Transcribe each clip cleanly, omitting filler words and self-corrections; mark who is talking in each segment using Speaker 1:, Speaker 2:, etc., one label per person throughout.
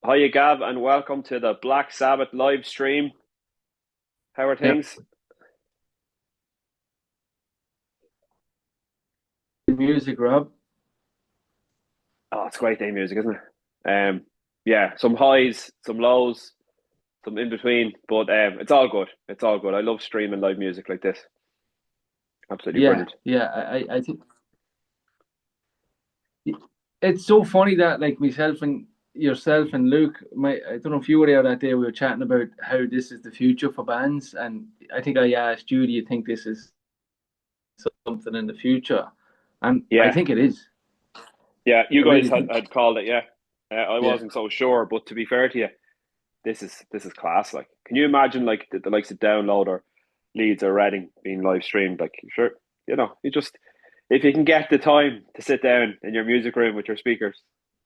Speaker 1: Hiya, Gav, and welcome to the Black Sabbath live stream. How are
Speaker 2: Yeah,
Speaker 1: things?
Speaker 2: music, Rob.
Speaker 1: Oh, it's great day music, isn't it? Yeah, some highs, some lows, some in between, but it's all good. It's all good. I love streaming live music like this. Absolutely
Speaker 2: Yeah,
Speaker 1: brilliant.
Speaker 2: yeah. I think it's so funny that like myself and yourself and Luke, I don't know if you were there that day. We were chatting about how this is the future for bands, and I think I asked you, do you think this is something in the future? And I
Speaker 1: Yeah,
Speaker 2: think it is.
Speaker 1: yeah. You
Speaker 2: I
Speaker 1: guys
Speaker 2: really
Speaker 1: had
Speaker 2: think.
Speaker 1: called it. Yeah, I
Speaker 2: Yeah,
Speaker 1: wasn't so sure, but to be fair to you, this is class. Like, can you imagine like the likes of Download or Leeds or Reading being live streamed? Like, sure, you just if you can get the time to sit down in your music room with your speakers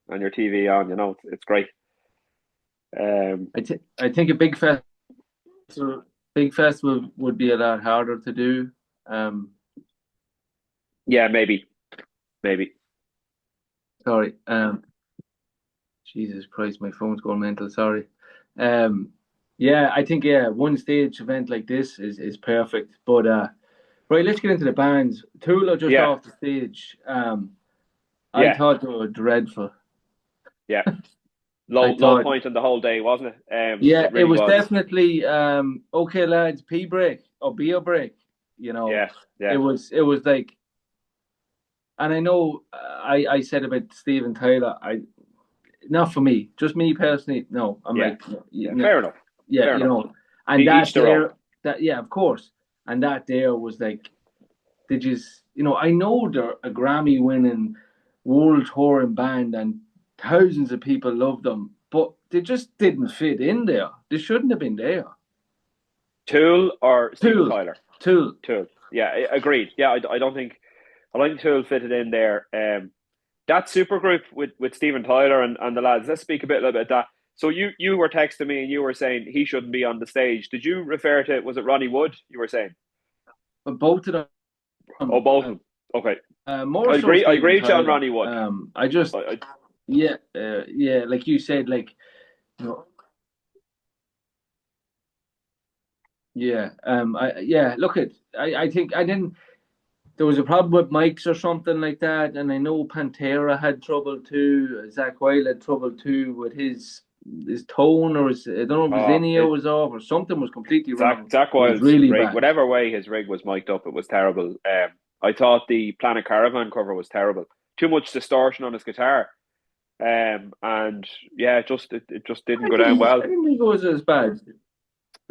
Speaker 1: and your TV on, it's great. Um,
Speaker 2: I think a big festival would be a lot harder to do. Um,
Speaker 1: yeah, maybe.
Speaker 2: sorry. Jesus Christ, my phone's going mental. Sorry. Um, yeah, I think one stage event like this is perfect. But right, let's get into the bands. Tool are just
Speaker 1: Yeah,
Speaker 2: off the stage. I
Speaker 1: yeah,
Speaker 2: thought they were dreadful.
Speaker 1: yeah.
Speaker 2: I
Speaker 1: Low
Speaker 2: thought,
Speaker 1: point on the whole day, wasn't it?
Speaker 2: yeah,
Speaker 1: It
Speaker 2: it
Speaker 1: really
Speaker 2: was
Speaker 1: was.
Speaker 2: definitely okay, lads, pee break or beer break. You know,
Speaker 1: Yeah,
Speaker 2: it
Speaker 1: yeah,
Speaker 2: was like, and I know I said about Steven Tyler. Not for me, just me personally. No, I'm
Speaker 1: yeah,
Speaker 2: like,
Speaker 1: yeah. Fair enough.
Speaker 2: yeah,
Speaker 1: Fair enough.
Speaker 2: and
Speaker 1: Each their own.
Speaker 2: yeah, of course, and that there was like, they just, I know they're a Grammy winning world touring band, and thousands of people love them, but they just didn't fit in there. They shouldn't have been there.
Speaker 1: Tool or Steven
Speaker 2: Tool,
Speaker 1: Tyler?
Speaker 2: Tool.
Speaker 1: Tool. Yeah, agreed. Yeah, I don't think Tool fitted in there. That supergroup with Steven Tyler and the lads. Let's speak a bit about that. So you were texting me and you were saying he shouldn't be on the stage. Did you refer to, was it Ronnie Wood? You were saying,
Speaker 2: But both of
Speaker 1: oh,
Speaker 2: them,
Speaker 1: both of them. Okay,
Speaker 2: more
Speaker 1: I
Speaker 2: so
Speaker 1: agree. I
Speaker 2: Steven
Speaker 1: agree with you on
Speaker 2: Tyler.
Speaker 1: Ronnie Wood.
Speaker 2: I just,
Speaker 1: I
Speaker 2: yeah, yeah, like you said, like, you know, yeah, yeah. Look at, I think I didn't. There was a problem with mics or something like that, and I know Pantera had trouble too. Zach Wild had trouble too with his tone, or his, I don't know if his
Speaker 1: uh,
Speaker 2: in-ear
Speaker 1: it,
Speaker 2: was off or something was completely wrong.
Speaker 1: Zach
Speaker 2: It was
Speaker 1: Wilde's
Speaker 2: really
Speaker 1: rig,
Speaker 2: bad.
Speaker 1: whatever way his rig was mic'd up, it was terrible. I thought the Planet Caravan cover was terrible. Too much distortion on his guitar. And yeah, it just didn't go down
Speaker 2: I
Speaker 1: well.
Speaker 2: didn't think it was as bad.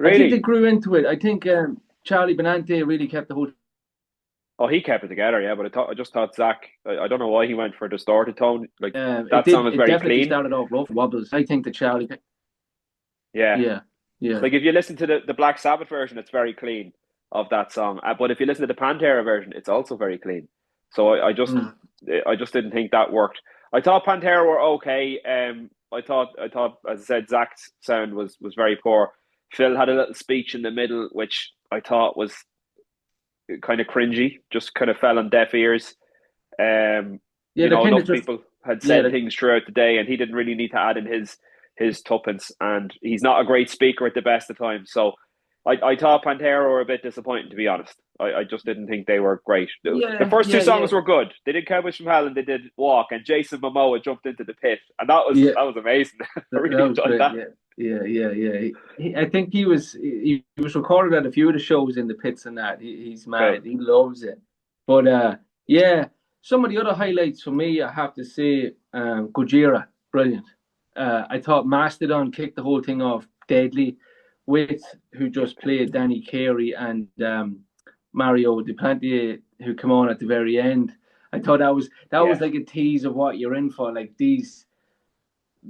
Speaker 2: I think they
Speaker 1: Really?
Speaker 2: grew into it. I think Charlie Benante really kept the whole.
Speaker 1: Oh, he kept it together, yeah. But I just thought Zach. I don't know why he went for distorted tone. Like
Speaker 2: It
Speaker 1: that song
Speaker 2: did.
Speaker 1: is
Speaker 2: It
Speaker 1: very
Speaker 2: definitely
Speaker 1: clean.
Speaker 2: started off rough wobbles. I think that Charlie.
Speaker 1: Yeah.
Speaker 2: Yeah, yeah.
Speaker 1: Like if you listen to the Black Sabbath version, it's very clean of that song. But if you listen to the Pantera version, it's also very clean. So
Speaker 2: Mm.
Speaker 1: I just didn't think that worked. I thought Pantera were okay. I thought, as I said, Zach's sound was very poor. Phil had a little speech in the middle, which I thought was kind of cringy. Just kind of fell on deaf ears.
Speaker 2: Yeah, they're kind of
Speaker 1: Enough
Speaker 2: just.
Speaker 1: people had
Speaker 2: Yeah,
Speaker 1: said things throughout the day, and he didn't really need to add in his tuppence. And he's not a great speaker at the best of times. So I thought Pantera were a bit disappointing, to be honest. I just didn't think they were great. The
Speaker 2: yeah,
Speaker 1: first two
Speaker 2: yeah, yeah,
Speaker 1: songs were good. They did Cowboys from Hell and they did Walk, and Jason Momoa jumped into the pit, and
Speaker 2: yeah.
Speaker 1: that was amazing. I
Speaker 2: That
Speaker 1: really
Speaker 2: was
Speaker 1: enjoyed
Speaker 2: great.
Speaker 1: that.
Speaker 2: Yeah, yeah, yeah, yeah. I think he was recorded at a few of the shows in the pits and that. He's
Speaker 1: Cool.
Speaker 2: mad. He loves it. But yeah, some of the other highlights for me, I have to say, Gojira, brilliant. I thought Mastodon kicked the whole thing off deadly with who just played Danny Carey and Mario Duplantier, who come on at the very end. I thought that was
Speaker 1: Yeah,
Speaker 2: like a tease of what you're in for. Like these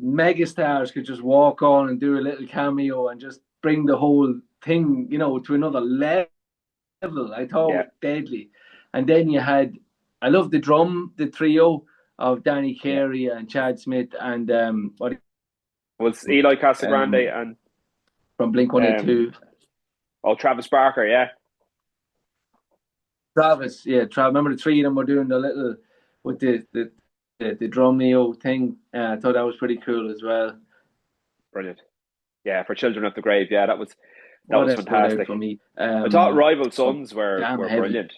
Speaker 2: megastars could just walk on and do a little cameo and just bring the whole thing, to another level. I thought it
Speaker 1: yeah,
Speaker 2: was deadly. And then you had, I love the trio of Danny
Speaker 1: yeah.
Speaker 2: Carey and Chad Smith and what
Speaker 1: Was Eli Casagrande
Speaker 2: um
Speaker 1: and
Speaker 2: from Blink One Eight
Speaker 1: um
Speaker 2: Two,
Speaker 1: Travis Barker, yeah.
Speaker 2: Travis. Yeah, Travis. Remember the three of them were doing the little with the drumeo thing. I thought that was pretty cool as well.
Speaker 1: Brilliant. Yeah, for Children of the Grave. Yeah, that
Speaker 2: What
Speaker 1: was
Speaker 2: else stood out
Speaker 1: fantastic.
Speaker 2: for me?
Speaker 1: I thought Rival
Speaker 2: So
Speaker 1: Sons were
Speaker 2: damn
Speaker 1: were
Speaker 2: heavy.
Speaker 1: brilliant.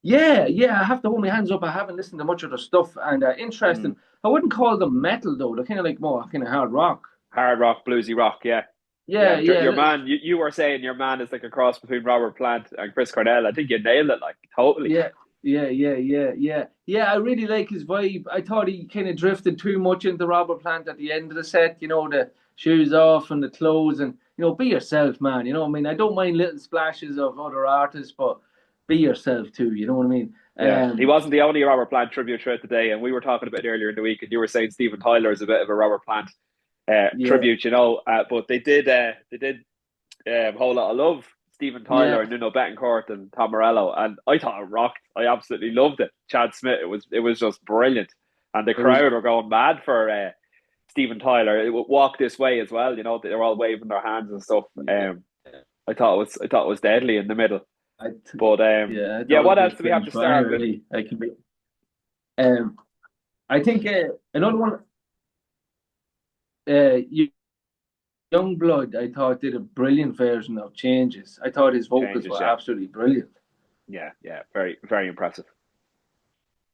Speaker 2: Yeah, yeah. I have to hold my hands up. I haven't listened to much of their stuff, and
Speaker 1: Mm.
Speaker 2: interesting. I wouldn't call them metal though. They're kind of like more kind of hard rock.
Speaker 1: Hard rock, bluesy rock. Yeah,
Speaker 2: Yeah,
Speaker 1: yeah.
Speaker 2: yeah,
Speaker 1: Your man, you were saying your man is like a cross between Robert Plant and Chris Cornell. I think you nailed it. Like totally.
Speaker 2: yeah, yeah. I really like his vibe. I thought he kind of drifted too much into Robert Plant at the end of the set. You know, the shoes off and the clothes, and be yourself, man. I mean, I don't mind little splashes of other artists, but be yourself too. You know what I mean?
Speaker 1: Yeah, he
Speaker 2: Um,
Speaker 1: wasn't the only Robert Plant tribute throughout the day, and we were talking about it earlier in the week, and you were saying Steven Tyler is a bit of a Robert Plant
Speaker 2: yeah,
Speaker 1: tribute, but they did Whole Lot of Love, Steven
Speaker 2: yeah.
Speaker 1: Tyler, and Nuno Betancourt and Tom Morello, and I thought it rocked. I absolutely loved it. Chad Smith, it was just brilliant, and the
Speaker 2: It was
Speaker 1: crowd were going mad for Steven Tyler. It would walk this way as well. They were all waving their hands and stuff. I thought it was deadly in the middle.
Speaker 2: I,
Speaker 1: But
Speaker 2: yeah, I
Speaker 1: yeah,
Speaker 2: thought it
Speaker 1: what
Speaker 2: was
Speaker 1: else do we have
Speaker 2: pretty
Speaker 1: to
Speaker 2: fire.
Speaker 1: start with?
Speaker 2: Really, I can be. Um, I think another one. Uh, Youngblood, I thought did a brilliant version of Changes. I thought his vocals
Speaker 1: Changes,
Speaker 2: were
Speaker 1: yeah,
Speaker 2: absolutely brilliant.
Speaker 1: yeah, very very impressive,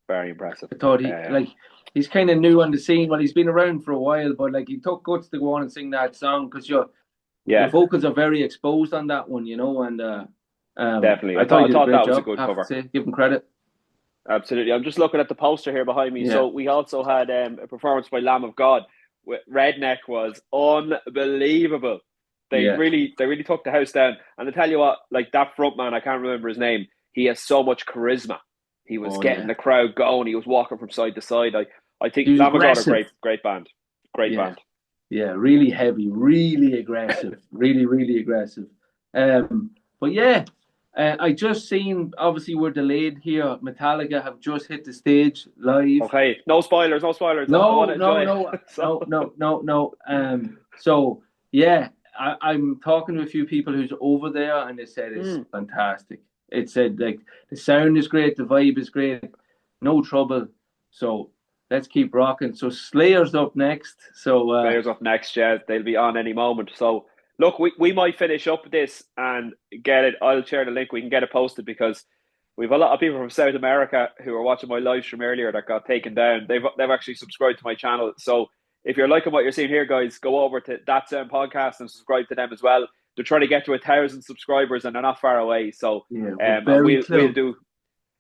Speaker 1: very impressive.
Speaker 2: I thought
Speaker 1: Um,
Speaker 2: he's kind of new on the scene. Well, he's been around for a while, but like he took guts to go on and sing that song because your
Speaker 1: yeah,
Speaker 2: vocals are very exposed on that one, and
Speaker 1: definitely.
Speaker 2: I
Speaker 1: I
Speaker 2: thought he
Speaker 1: thought I
Speaker 2: did a
Speaker 1: thought
Speaker 2: great
Speaker 1: that was a
Speaker 2: job.
Speaker 1: good
Speaker 2: I have to
Speaker 1: cover.
Speaker 2: say, give him credit.
Speaker 1: Absolutely. I'm just looking at the poster here behind me.
Speaker 2: Yeah,
Speaker 1: So we also had a performance by Lamb of God. Redneck was unbelievable. They
Speaker 2: yeah.
Speaker 1: really, they really took the house down. And I tell you what, like that front man, I can't remember his name. He has so much charisma. He was
Speaker 2: Oh
Speaker 1: getting
Speaker 2: yeah.
Speaker 1: the crowd going. He was walking from side to side. I think
Speaker 2: He was
Speaker 1: Lamb of God are
Speaker 2: aggressive.
Speaker 1: great band, great
Speaker 2: Yeah,
Speaker 1: band.
Speaker 2: yeah. Really heavy, really aggressive, really, really aggressive. But yeah, I just seen. Obviously, we're delayed here. Metallica have just hit the stage live.
Speaker 1: Okay, no spoilers, no spoilers. I want
Speaker 2: No,
Speaker 1: to
Speaker 2: no,
Speaker 1: enjoy it.
Speaker 2: no,
Speaker 1: So
Speaker 2: no, no, no, no. So yeah, I'm talking to a few people who's over there, and they said it's
Speaker 1: mm,
Speaker 2: fantastic. It said like the sound is great, the vibe is great, no trouble. So let's keep rocking. So Slayer's up next. So
Speaker 1: players up next, yeah, they'll be on any moment. So look, we might finish up this and get it. I'll share the link. We can get it posted because we've a lot of people from South America who are watching my live stream earlier that got taken down. They've actually subscribed to my channel. So if you're liking what you're seeing here, guys, go over to that Sound podcast and subscribe to them as well. They're trying to get to 1,000 subscribers and they're not far away. So
Speaker 2: yeah, we're
Speaker 1: and
Speaker 2: very
Speaker 1: we'll
Speaker 2: close.
Speaker 1: do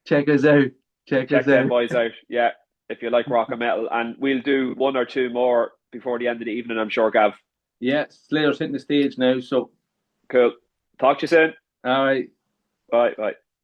Speaker 2: Check us out. Check us
Speaker 1: check them
Speaker 2: out.
Speaker 1: boys out. Yeah, if you like rock and metal, and we'll do one or two more before the end of the evening. I'm sure, Gav.
Speaker 2: Yeah, Slayer's hitting the stage now. So
Speaker 1: Cool. Talk to you soon.
Speaker 2: all right.
Speaker 1: Bye. Bye.